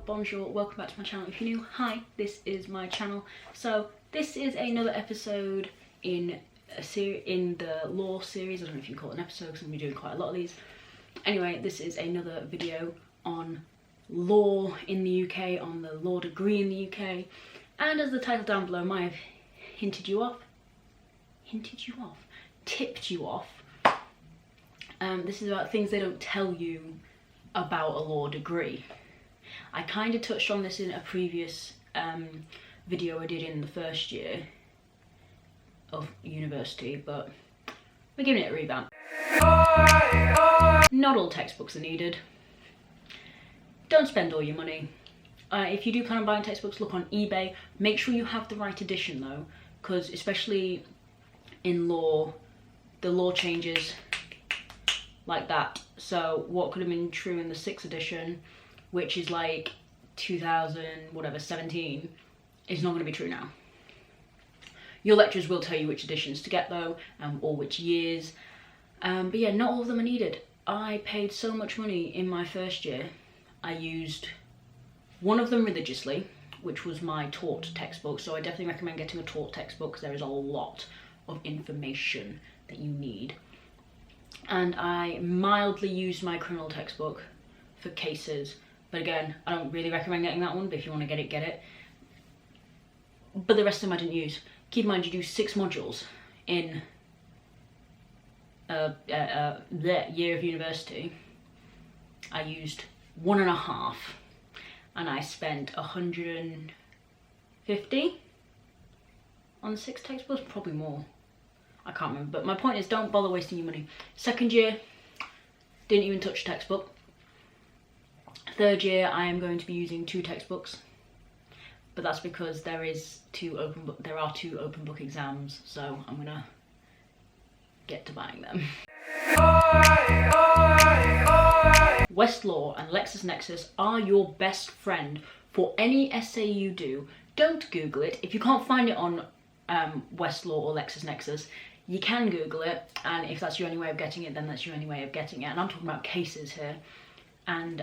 bonjour, welcome back to my channel. If you're new, hi, this is my channel. So this is another episode in the law series. I don't know if you can call it an episode because I'm going to be doing quite a lot of these. Anyway, this is another video on law in the UK, on the law degree in the UK. And as the title down below might have tipped you off. This is about things they don't tell you about a law degree. I kind of touched on this in a previous video I did in the first year of university, but we're giving it a revamp. Not all textbooks are needed. Don't spend all your money. If you do plan on buying textbooks, look on eBay. Make sure you have the right edition though, because especially in law, the law changes like that. So what could have been true in the 6th edition, which is like 2017, is not going to be true now. Your lecturers will tell you which editions to get though, or which years. But yeah, not all of them are needed. I paid so much money in my first year. I used one of them religiously, which was my taught textbook. So I definitely recommend getting a taught textbook because there is a lot of information that you need. And I mildly used my criminal textbook for cases, but again, I don't really recommend getting that one, but if you want to get it, get it. But the rest of them I didn't use. Keep in mind, you do 6 modules in the year of university. I used 1.5, and I spent 150 on the 6 textbooks, probably more. I can't remember, but my point is, don't bother wasting your money. 2nd year, didn't even touch a textbook. 3rd year, I am going to be using 2 textbooks, but that's because there are 2 open book exams, so I'm gonna get to buying them. Westlaw and LexisNexis are your best friend for any essay you do. Don't Google it. If you can't find it on Westlaw or LexisNexis, you can Google it, and if that's your only way of getting it, then that's your only way of getting it. And I'm talking about cases here. And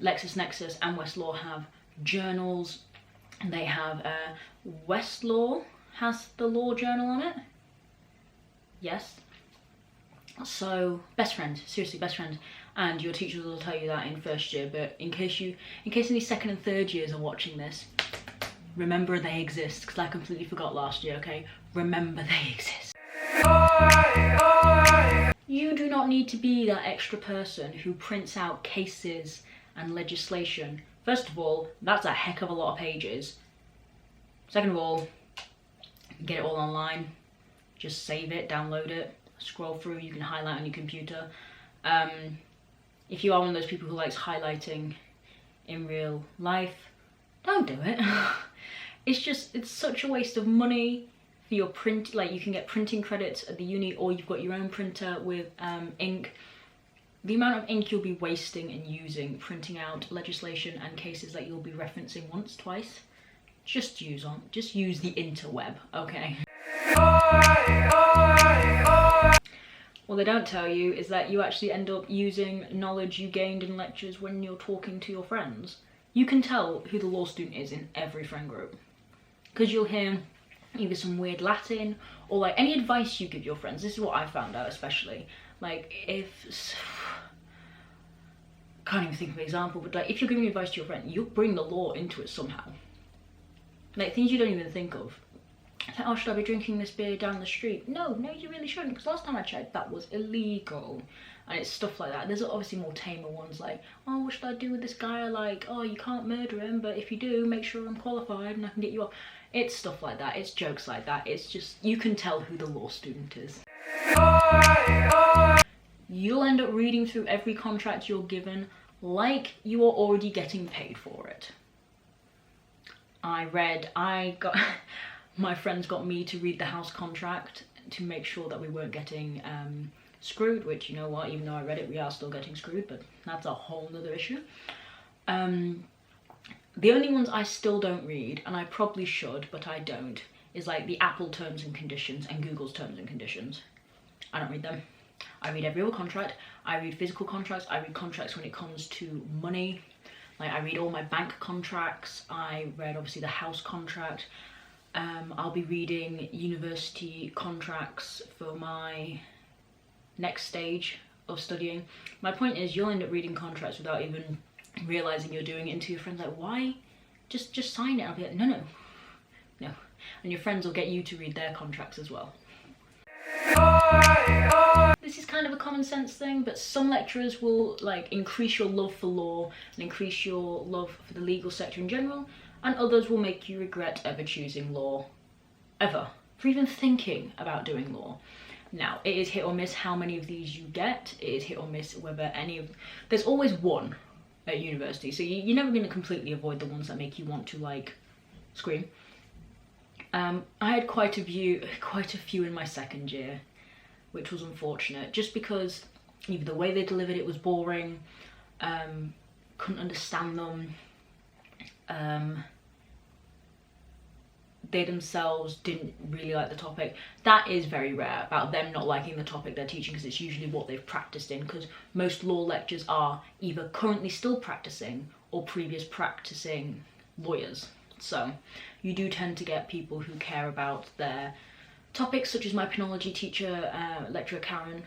LexisNexis and Westlaw have journals, and they have Westlaw has the law journal on it. Yes. So best friends, seriously, best friends. And your teachers will tell you that in 1st year. But in case any 2nd and 3rd years are watching this, remember they exist, because I completely forgot last year. Okay, remember they exist. You do not need to be that extra person who prints out cases and legislation. First of all, that's a heck of a lot of pages. Second of all, get it all online. Just save it, download it, scroll through, you can highlight on your computer. If you are one of those people who likes highlighting in real life, don't do it. It's such a waste of money for your print. Like, you can get printing credits at the uni, or you've got your own printer with ink. The amount of ink you'll be wasting and using printing out legislation and cases that you'll be referencing once, twice, just use the interweb, okay? What they don't tell you is that you actually end up using knowledge you gained in lectures when you're talking to your friends. You can tell who the law student is in every friend group, because you'll hear either some weird Latin or like any advice you give your friends. This is what I found out, especially like can't even think of an example, but like if you're giving advice to your friend, you'll bring the law into it somehow. Like things you don't even think of. Like, oh, should I be drinking this beer down the street? No, you really shouldn't, because last time I checked, that was illegal. And it's stuff like that. There's obviously more tamer ones, like, oh, what should I do with this guy I like? Oh, you can't murder him, but if you do, make sure I'm qualified and I can get you off. It's stuff like that. It's jokes like that. It's just, you can tell who the law student is. You'll end up reading through every contract you're given like you are already getting paid for it. My friends got me to read the house contract to make sure that we weren't getting screwed, which, you know what, even though I read it, we are still getting screwed, but that's a whole nother issue. The only ones I still don't read, and I probably should, but I don't, is like the Apple terms and conditions and Google's terms and conditions. I don't read them. I read every other contract. I read physical contracts. I read contracts when it comes to money. Like, I read all my bank contracts. I read obviously the house contract. I'll be reading university contracts for my next stage of studying. My point is, you'll end up reading contracts without even realizing you're doing it, and to your friends like, why? Just sign it. I'll be like, no. And your friends will get you to read their contracts as well. This is kind of a common sense thing, but some lecturers will like increase your love for law and increase your love for the legal sector in general, and others will make you regret ever choosing law, ever, for even thinking about doing law. Now, it is hit or miss how many of these you get. It is hit or miss whether any of... There's always one at university, so you're never going to completely avoid the ones that make you want to like scream. I had quite a few in my second year, which was unfortunate, just because either the way they delivered it was boring, couldn't understand them, they themselves didn't really like the topic. That is very rare, about them not liking the topic they're teaching, because it's usually what they've practiced in, because most law lectures are either currently still practicing or previous practicing lawyers. So you do tend to get people who care about their topics, such as my penology teacher, lecturer Karen.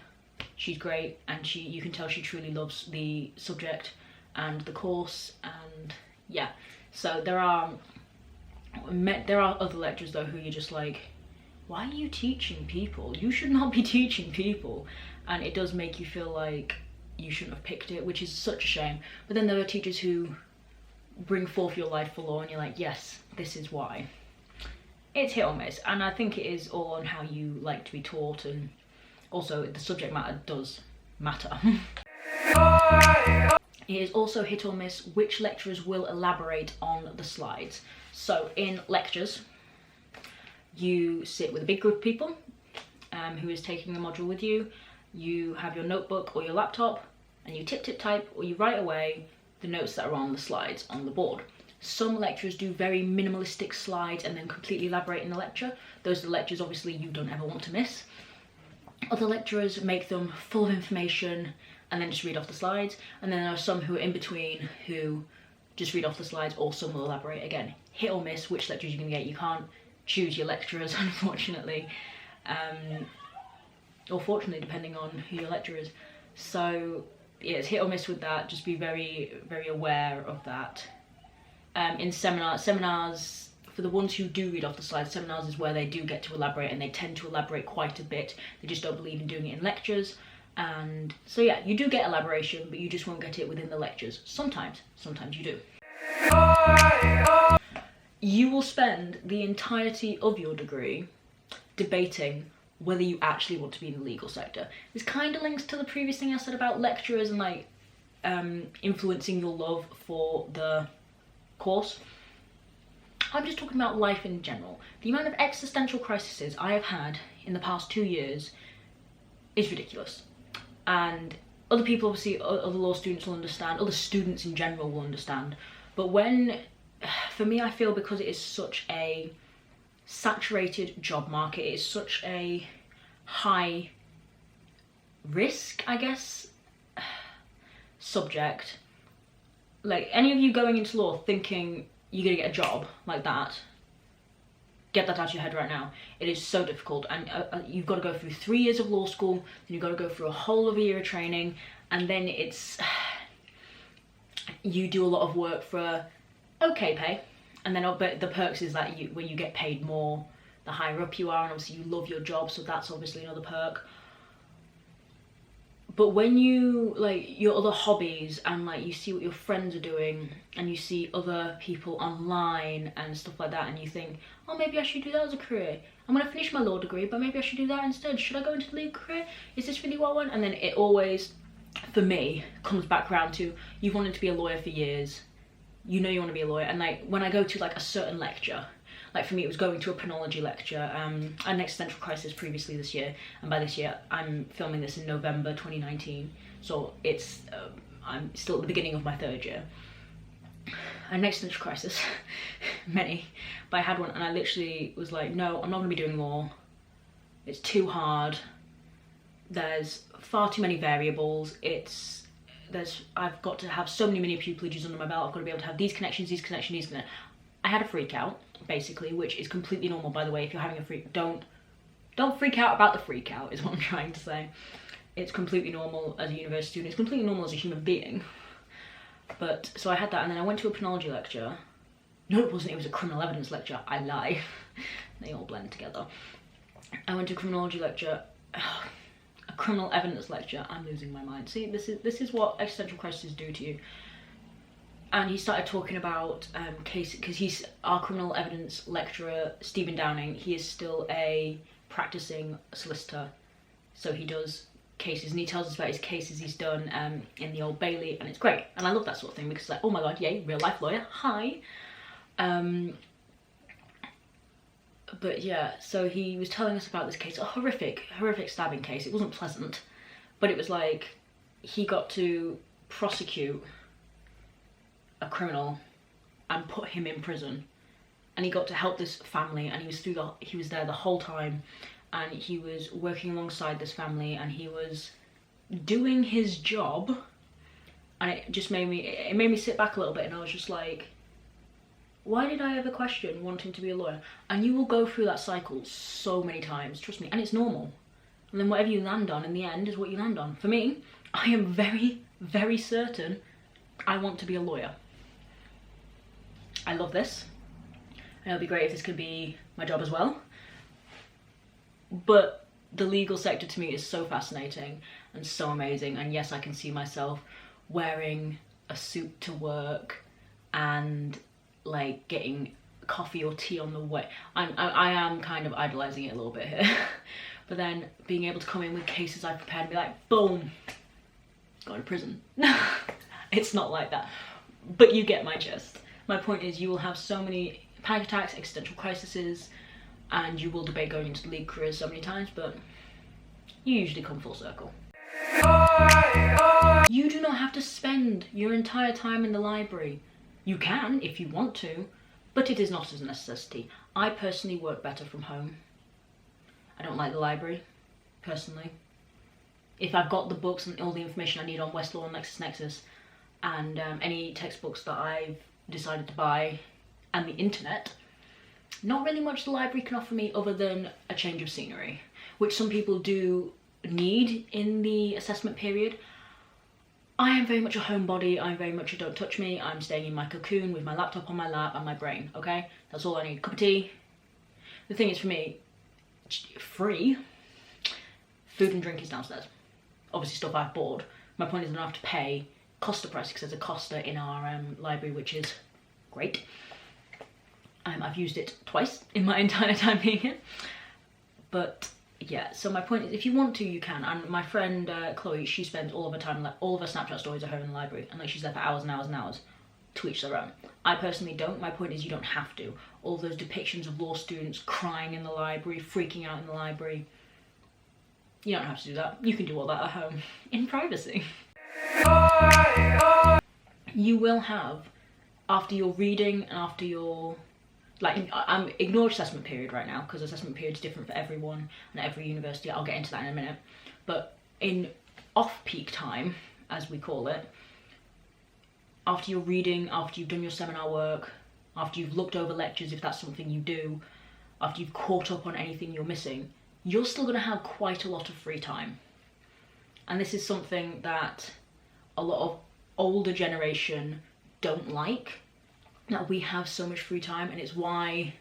She's great, and you can tell she truly loves the subject and the course, and yeah. So there are other lecturers though who you're just like, why are you teaching people? You should not be teaching people. And it does make you feel like you shouldn't have picked it, which is such a shame. But then there are teachers who bring forth your life for law, and you're like, yes, this is why. It's hit or miss, and I think it is all on how you like to be taught, and also the subject matter does matter. It is also hit or miss which lecturers will elaborate on the slides. So in lectures, you sit with a big group of people who is taking the module with you. You have your notebook or your laptop, and you tip type, or you write away the notes that are on the slides on the board. Some lecturers do very minimalistic slides and then completely elaborate in the lecture. Those are the lectures obviously you don't ever want to miss. Other lecturers make them full of information and then just read off the slides. And then there are some who are in between who just read off the slides, or some will elaborate. Again, hit or miss which lectures you're going to get. You can't choose your lecturers, unfortunately. Or fortunately, depending on who your lecturer is. So yeah, it's hit or miss with that. Just be very, very aware of that. In seminars, for the ones who do read off the slides, seminars is where they do get to elaborate, and they tend to elaborate quite a bit. They just don't believe in doing it in lectures. And so yeah, you do get elaboration, but you just won't get it within the lectures. Sometimes you do. You will spend the entirety of your degree debating whether you actually want to be in the legal sector. This kind of links to the previous thing I said about lecturers and like influencing your love for the course. I'm just talking about life in general. The amount of existential crises I have had in the past 2 years is ridiculous. And other people, obviously, other law students will understand, other students in general will understand. But for me, I feel because it is such a saturated job market, it is such a high risk, I guess, subject. Like, any of you going into law thinking you're gonna get a job like that, get that out of your head right now. It is so difficult, and you've got to go through 3 years of law school, then you've got to go through a whole other year of training, and then you do a lot of work for okay pay, and then but the perks is that when you get paid more, the higher up you are, and obviously you love your job, so that's obviously another perk. But when you, like, your other hobbies, and like you see what your friends are doing, and you see other people online and stuff like that, and you think, oh, maybe I should do that as a career. I'm gonna finish my law degree, but maybe I should do that instead. Should I go into the legal career? Is this really what I want? And then it always, for me, comes back around to, you've wanted to be a lawyer for years. You know you want to be a lawyer. And like, when I go to like a certain lecture, like for me it was going to a penology lecture, an existential crisis previously this year, and by this year I'm filming this in November 2019, so it's I'm still at the beginning of my 3rd year. An existential crisis, many, but I had one, and I literally was like, no, I'm not going to be doing law, it's too hard, there's far too many variables, it's I've got to have so many pupilages under my belt. I've got to be able to have these connections, these connections. I had a freak out, basically, which is completely normal, by the way. If you're having a freak, don't freak out about the freak out, is what I'm trying to say. It's completely normal as a university student. It's completely normal as a human being. But, so I had that, and then I went to a chronology lecture. No, it wasn't. It was a criminal evidence lecture. I lie. They all blend together. I went to a criminology lecture. A criminal evidence lecture. I'm losing my mind. See, this is what existential crises do to you. And he started talking about case, because he's our criminal evidence lecturer, Stephen Downing. He is still a practicing solicitor, so he does cases, and he tells us about his cases he's done in the Old Bailey, and it's great. And I love that sort of thing, because like, oh my god, yay, real life lawyer, hi. But yeah, so he was telling us about this case, a horrific stabbing case. It wasn't pleasant, but it was like, he got to prosecute a criminal and put him in prison, and he got to help this family, and he was there the whole time, and he was working alongside this family, and he was doing his job, and it just made me sit back a little bit, and I was just like, why did I ever question wanting to be a lawyer? And you will go through that cycle so many times, trust me, and it's normal. And then whatever you land on in the end is what you land on. For me, I am very certain I want to be a lawyer. I love this, and it'll be great if this could be my job as well. But the legal sector to me is so fascinating and so amazing, and yes, I can see myself wearing a suit to work and like getting coffee or tea on the way. I am kind of idolizing it a little bit here. But then being able to come in with cases I've prepared and be like, boom, go to prison. It's not like that, but you get my gist. My point is, you will have so many panic attacks, existential crises, and you will debate going into the legal career so many times, but you usually come full circle. You do not have to spend your entire time in the library. You can if you want to, but it is not as a necessity. I personally work better from home. I don't like the library, personally. If I've got the books and all the information I need on Westlaw and LexisNexis, and any textbooks that I've decided to buy, and the internet, not really much the library can offer me other than a change of scenery, which some people do need in the assessment period. I am very much a homebody. I'm very much a don't touch me. I'm staying in my cocoon with my laptop on my lap and my brain, okay? That's all I need. Cup of tea. The thing is, for me, free food and drink is downstairs. Obviously stuff I've bought. My point is I don't have to pay Costa price, because there's a Costa in our library, which is great. I've used it twice in my entire time being here. But yeah, so my point is, if you want to, you can. And my friend Chloe, she spends all of her time, like all of her Snapchat stories are her in the library, and like she's there for hours and hours and hours. To each their own. I personally don't. My point is, you don't have to. All those depictions of law students crying in the library, freaking out in the library, you don't have to do that. You can do all that at home in privacy. You will have, after your reading and after your, like, ignore assessment period right now, because assessment period is different for everyone and every university. I'll get into that in a minute. But in off-peak time, as we call it, after your reading, after you've done your seminar work, after you've looked over lectures, if that's something you do, after you've caught up on anything you're missing, you're still going to have quite a lot of free time. And this is something that a lot of older generation don't like, that we have so much free time, and it's why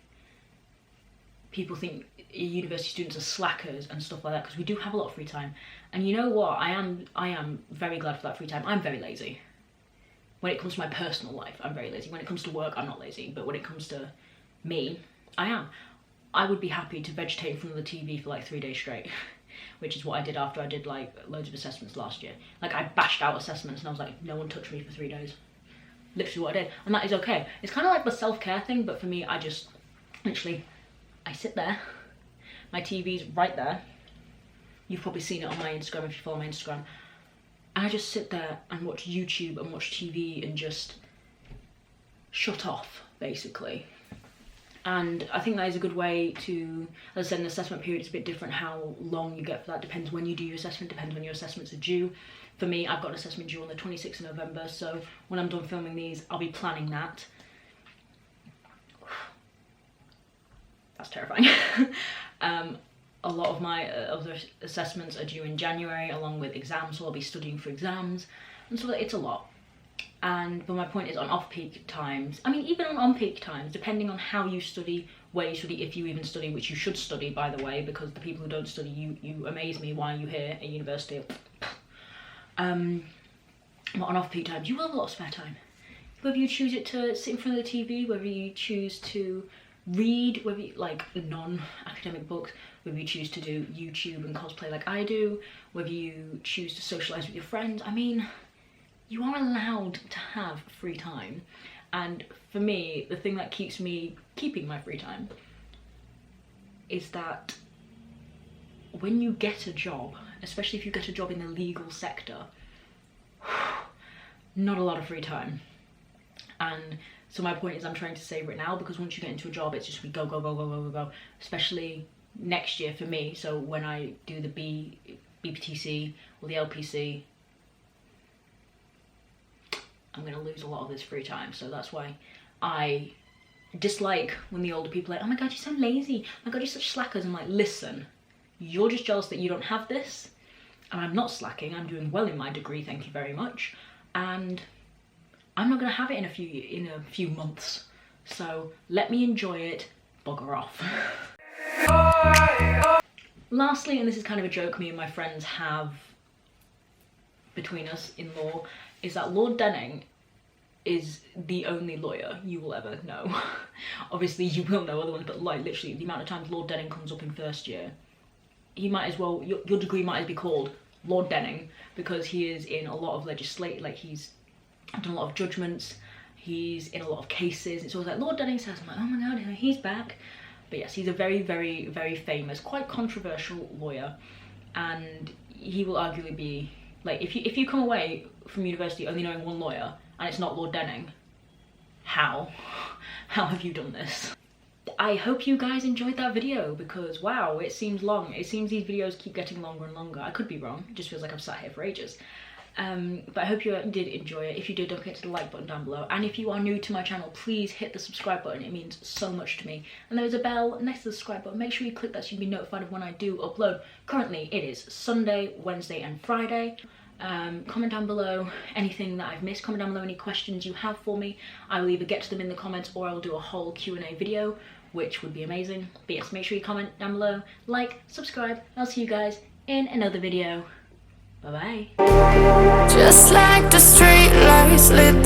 people think university students are slackers and stuff like that, because we do have a lot of free time. And you know what, I am very glad for that free time. I'm very lazy. When it comes to my personal life, I'm very lazy. When it comes to work, I'm not lazy, but when it comes to me, I am. I would be happy to vegetate in front of the TV for like 3 days straight, which is what I did after I did like loads of assessments last year. Like, I bashed out assessments and I was like, no one touched me for 3 days. Literally what I did, and that is okay. It's kind of like the self-care thing, but for me, I just literally, I sit there, my TV's right there. You've probably seen it on my Instagram if you follow my Instagram. And I just sit there and watch YouTube and watch TV and just shut off, basically. And I think that is a good way to, as I said, an assessment period is a bit different. How long you get for that depends when you do your assessment, depends when your assessments are due. For me, I've got an assessment due on the 26th of November, so when I'm done filming these, I'll be planning that. That's terrifying. A lot of my other assessments are due in January, along with exams, so I'll be studying for exams, and so it's a lot. But my point is, on off-peak times, I mean, even on on-peak times, depending on how you study, where you study, if you even study, which you should study, by the way, because the people who don't study, you amaze me. Why are you here at university? But on off-peak times, you will have a lot of spare time. Whether you choose it to sit in front of the TV, whether you choose to read, whether you, like non-academic books, whether you choose to do YouTube and cosplay like I do, whether you choose to socialise with your friends, I mean, you are allowed to have free time. And for me, the thing that keeps me keeping my free time is that when you get a job, especially if you get a job in the legal sector, not a lot of free time. And so my point is, I'm trying to savour it now, because once you get into a job, it's just go, go, go, go, go, go, go, especially next year for me. So when I do the BPTC or the LPC, I'm going to lose a lot of this free time. So that's why I dislike when the older people are like, oh my god, you're so lazy, oh my god, you're such slackers. I'm like, listen, you're just jealous that you don't have this, and I'm not slacking. I'm doing well in my degree, thank you very much, and I'm not going to have it in a few months. So let me enjoy it. Bugger off. Lastly, and this is kind of a joke me and my friends have between us in law, is that Lord Denning is the only lawyer you will ever know. Obviously you will know other ones, but like literally the amount of times Lord Denning comes up in first year, he might as well, your degree might as be called Lord Denning, because he is in a lot of legislate, like he's done a lot of judgments, he's in a lot of cases. It's always like Lord Denning says, I'm like, oh my god, he's back. But yes, he's a very, very, very famous, quite controversial lawyer, and he will arguably be, like, if you come away from university only knowing one lawyer and it's not Lord Denning, how have you done this? I hope you guys enjoyed that video, because wow, it seems long. It seems these videos keep getting longer and longer. I could be wrong, it just feels like I've sat here for ages. But I hope you did enjoy it. If you did, don't forget to hit the like button down below, and if you are new to my channel, please hit the subscribe button. It means so much to me. And there's a bell next to the subscribe button. Make sure you click that so you can be notified of when I do upload. Currently it is Sunday, Wednesday and Friday. Comment down below anything that I've missed. Comment down below any questions you have for me. I will either get to them in the comments, or I'll do a whole Q&A video, which would be amazing. But yes, make sure you comment down below, like, subscribe, and I'll see you guys in another video. Bye bye. Just like the street lights lit